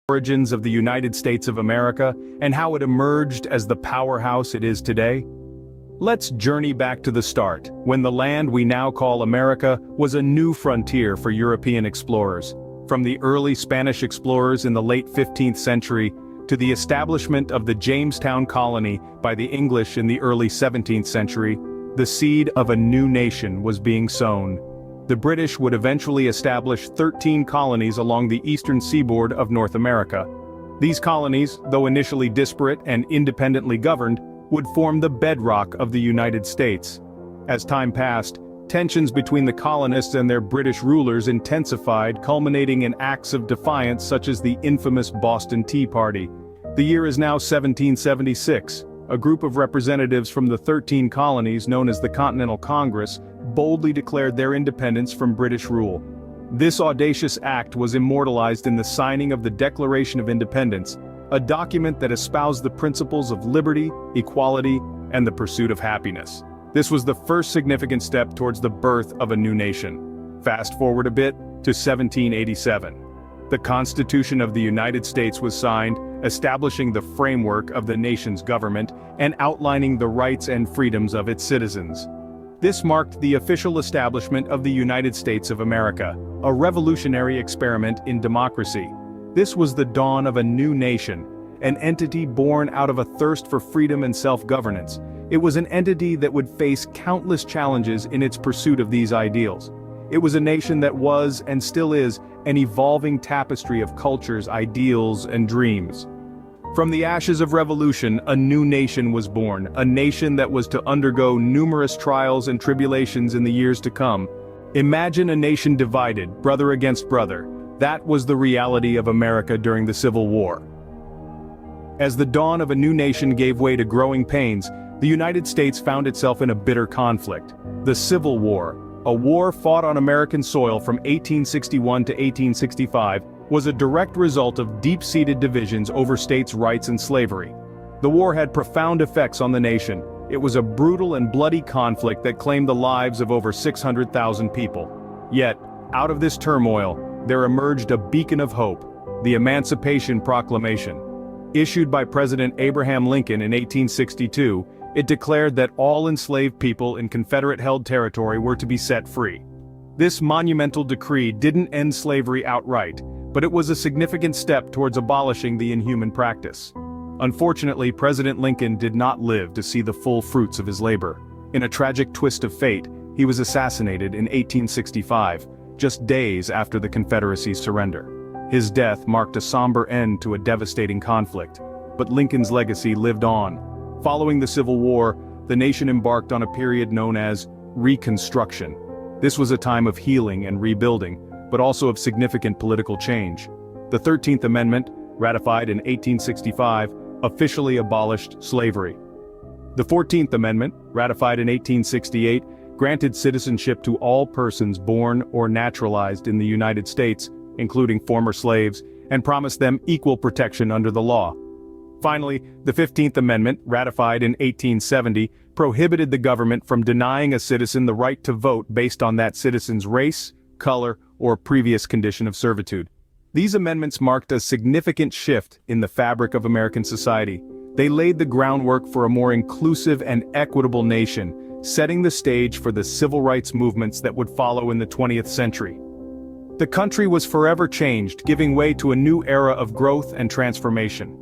Origins of the United States of America and how it emerged as the powerhouse it is today? Let's journey back to the start, when the land we now call America was a new frontier for European explorers. From the early Spanish explorers in the late 15th century to the establishment of the Jamestown Colony by the English in the early 17th century, the seed of a new nation was being sown. The British would eventually establish 13 colonies along the eastern seaboard of North America. These colonies, though initially disparate and independently governed, would form the bedrock of the United States. As time passed, tensions between the colonists and their British rulers intensified, culminating in acts of defiance such as the infamous Boston Tea Party. The year is now 1776. A group of representatives from the 13 colonies known as the Continental Congress boldly declared their independence from British rule. This audacious act was immortalized in the signing of the Declaration of Independence, a document that espoused the principles of liberty, equality, and the pursuit of happiness. This was the first significant step towards the birth of a new nation. Fast forward a bit to 1787. The Constitution of the United States was signed, establishing the framework of the nation's government and outlining the rights and freedoms of its citizens. This marked the official establishment of the United States of America, a revolutionary experiment in democracy. This was the dawn of a new nation, an entity born out of a thirst for freedom and self-governance. It was an entity that would face countless challenges in its pursuit of these ideals. It was a nation that was, and still is, an evolving tapestry of cultures, ideals, and dreams. From the ashes of revolution, a new nation was born, a nation that was to undergo numerous trials and tribulations in the years to come. Imagine a nation divided, brother against brother. That was the reality of America during the Civil War. As the dawn of a new nation gave way to growing pains, the United States found itself in a bitter conflict. The Civil War, a war fought on American soil from 1861 to 1865, was a direct result of deep-seated divisions over states' rights and slavery. The war had profound effects on the nation. It was a brutal and bloody conflict that claimed the lives of over 600,000 people. Yet, out of this turmoil, there emerged a beacon of hope, the Emancipation Proclamation. Issued by President Abraham Lincoln in 1862, it declared that all enslaved people in Confederate-held territory were to be set free. This monumental decree didn't end slavery outright, but it was a significant step towards abolishing the inhuman practice. Unfortunately, President Lincoln did not live to see the full fruits of his labor. In a tragic twist of fate, he was assassinated in 1865, just days after the Confederacy's surrender. His death marked a somber end to a devastating conflict, but Lincoln's legacy lived on. Following the Civil War, the nation embarked on a period known as Reconstruction. This was a time of healing and rebuilding, but also of significant political change. The 13th Amendment, ratified in 1865, officially abolished slavery. The 14th Amendment, ratified in 1868, granted citizenship to all persons born or naturalized in the United States, including former slaves, and promised them equal protection under the law. Finally, the 15th Amendment, ratified in 1870, prohibited the government from denying a citizen the right to vote based on that citizen's race, color, or previous condition of servitude. These amendments marked a significant shift in the fabric of American society. They laid the groundwork for a more inclusive and equitable nation, setting the stage for the civil rights movements that would follow in the 20th century. The country was forever changed, giving way to a new era of growth and transformation.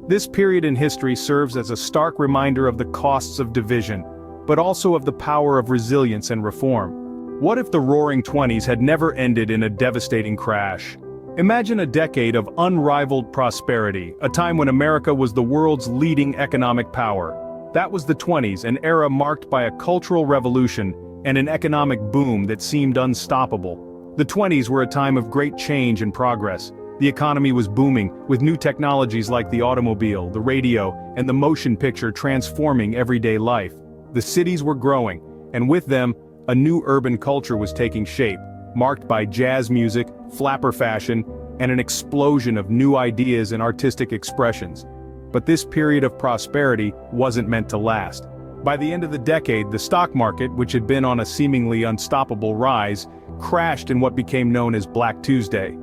This period in history serves as a stark reminder of the costs of division, but also of the power of resilience and reform. What if the Roaring Twenties had never ended in a devastating crash? Imagine a decade of unrivaled prosperity, a time when America was the world's leading economic power. That was the 20s, an era marked by a cultural revolution and an economic boom that seemed unstoppable. The 20s were a time of great change and progress. The economy was booming, with new technologies like the automobile, the radio, and the motion picture transforming everyday life. The cities were growing, and with them, a new urban culture was taking shape, marked by jazz music, flapper fashion, and an explosion of new ideas and artistic expressions. But this period of prosperity wasn't meant to last. By the end of the decade, the stock market, which had been on a seemingly unstoppable rise, crashed in what became known as Black Tuesday.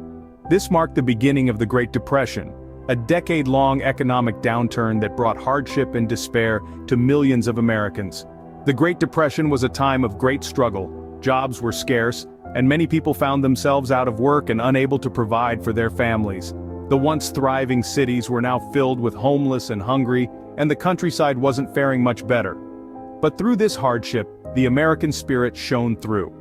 This marked the beginning of the Great Depression, a decade-long economic downturn that brought hardship and despair to millions of Americans. The Great Depression was a time of great struggle, jobs were scarce, and many people found themselves out of work and unable to provide for their families. The once thriving cities were now filled with homeless and hungry, and the countryside wasn't faring much better. But through this hardship, the American spirit shone through.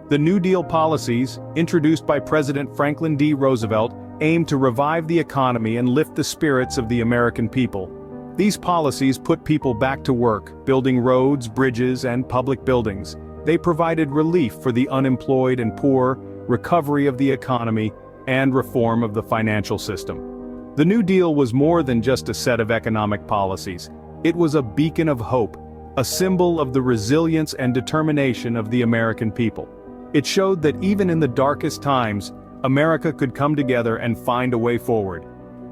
The New Deal policies, introduced by President Franklin D. Roosevelt, aimed to revive the economy and lift the spirits of the American people. These policies put people back to work, building roads, bridges, and public buildings. They provided relief for the unemployed and poor, recovery of the economy, and reform of the financial system. The New Deal was more than just a set of economic policies. It was a beacon of hope, a symbol of the resilience and determination of the American people. It showed that even in the darkest times, America could come together and find a way forward.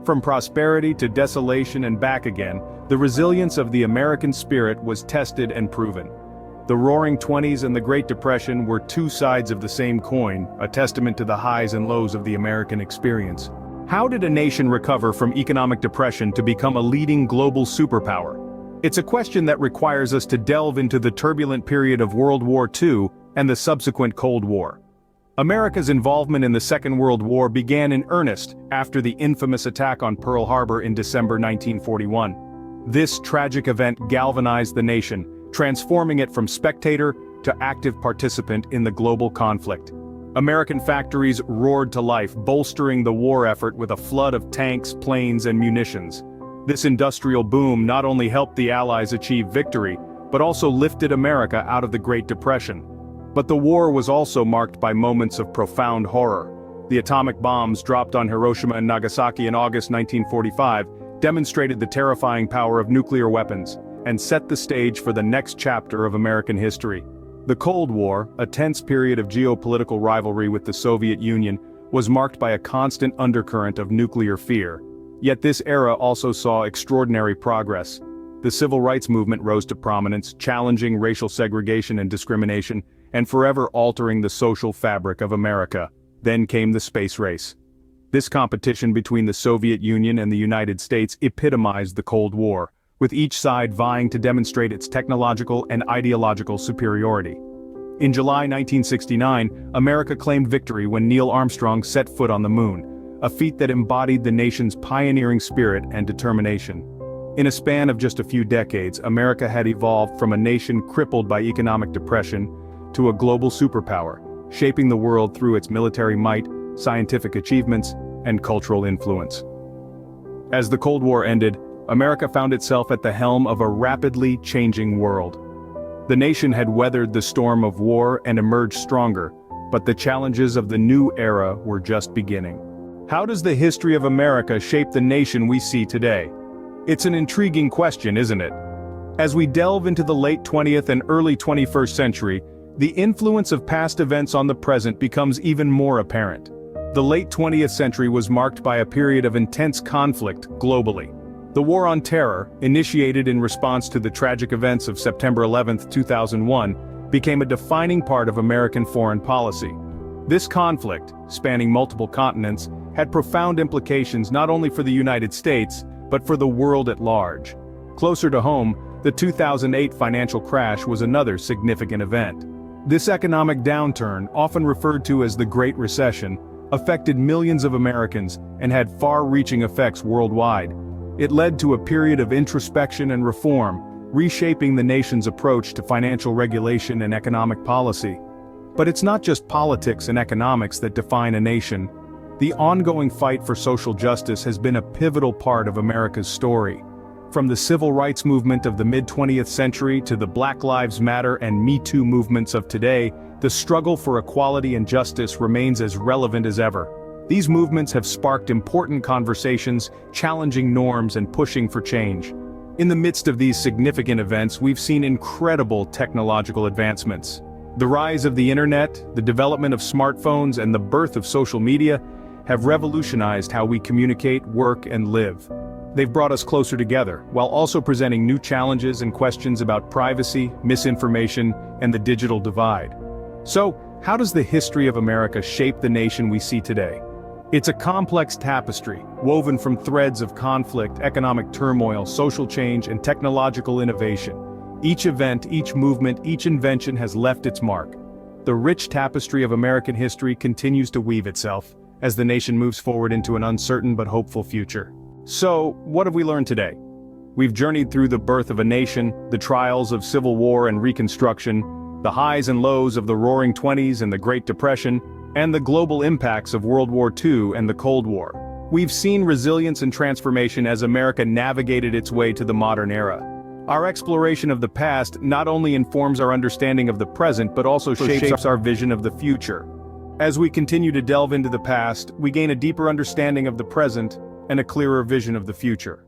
From prosperity to desolation and back again, the resilience of the American spirit was tested and proven. The Roaring Twenties and the Great Depression were two sides of the same coin, a testament to the highs and lows of the American experience. How did a nation recover from economic depression to become a leading global superpower? It's a question that requires us to delve into the turbulent period of World War II and the subsequent Cold War. America's involvement in the Second World War began in earnest after the infamous attack on Pearl Harbor in December 1941. This tragic event galvanized the nation, transforming it from spectator to active participant in the global conflict. American factories roared to life, bolstering the war effort with a flood of tanks, planes, and munitions. This industrial boom not only helped the Allies achieve victory, but also lifted America out of the Great Depression. But the war was also marked by moments of profound horror. The atomic bombs dropped on Hiroshima and Nagasaki in August 1945 demonstrated the terrifying power of nuclear weapons, and set the stage for the next chapter of American history. The Cold War, a tense period of geopolitical rivalry with the Soviet Union, was marked by a constant undercurrent of nuclear fear. Yet this era also saw extraordinary progress. The civil rights movement rose to prominence, challenging racial segregation and discrimination, and forever altering the social fabric of America. Then came the space race. This competition between the Soviet Union and the United States epitomized the Cold War, with each side vying to demonstrate its technological and ideological superiority. In July 1969, America claimed victory when Neil Armstrong set foot on the moon, a feat that embodied the nation's pioneering spirit and determination. In a span of just a few decades, America had evolved from a nation crippled by economic depression to a global superpower, shaping the world through its military might, scientific achievements, and cultural influence. As the Cold War ended, America found itself at the helm of a rapidly changing world. The nation had weathered the storm of war and emerged stronger, but the challenges of the new era were just beginning. How does the history of America shape the nation we see today? It's an intriguing question, isn't it? As we delve into the late 20th and early 21st century, the influence of past events on the present becomes even more apparent. The late 20th century was marked by a period of intense conflict globally. The War on Terror, initiated in response to the tragic events of September 11, 2001, became a defining part of American foreign policy. This conflict, spanning multiple continents, had profound implications not only for the United States, but for the world at large. Closer to home, the 2008 financial crash was another significant event. This economic downturn, often referred to as the Great Recession, affected millions of Americans and had far-reaching effects worldwide. It led to a period of introspection and reform, reshaping the nation's approach to financial regulation and economic policy. But it's not just politics and economics that define a nation. The ongoing fight for social justice has been a pivotal part of America's story. From the civil rights movement of the mid-20th century to the Black Lives Matter and Me Too movements of today, the struggle for equality and justice remains as relevant as ever. These movements have sparked important conversations, challenging norms and pushing for change. In the midst of these significant events, we've seen incredible technological advancements. The rise of the internet, the development of smartphones, and the birth of social media have revolutionized how we communicate, work, and live. They've brought us closer together, while also presenting new challenges and questions about privacy, misinformation, and the digital divide. So, how does the history of America shape the nation we see today? It's a complex tapestry, woven from threads of conflict, economic turmoil, social change, and technological innovation. Each event, each movement, each invention has left its mark. The rich tapestry of American history continues to weave itself, as the nation moves forward into an uncertain but hopeful future. So, what have we learned today? We've journeyed through the birth of a nation, the trials of civil war and reconstruction, the highs and lows of the Roaring Twenties and the Great Depression, and the global impacts of World War II and the Cold War. We've seen resilience and transformation as America navigated its way to the modern era. Our exploration of the past not only informs our understanding of the present but also shapes our vision of the future. As we continue to delve into the past, we gain a deeper understanding of the present and a clearer vision of the future.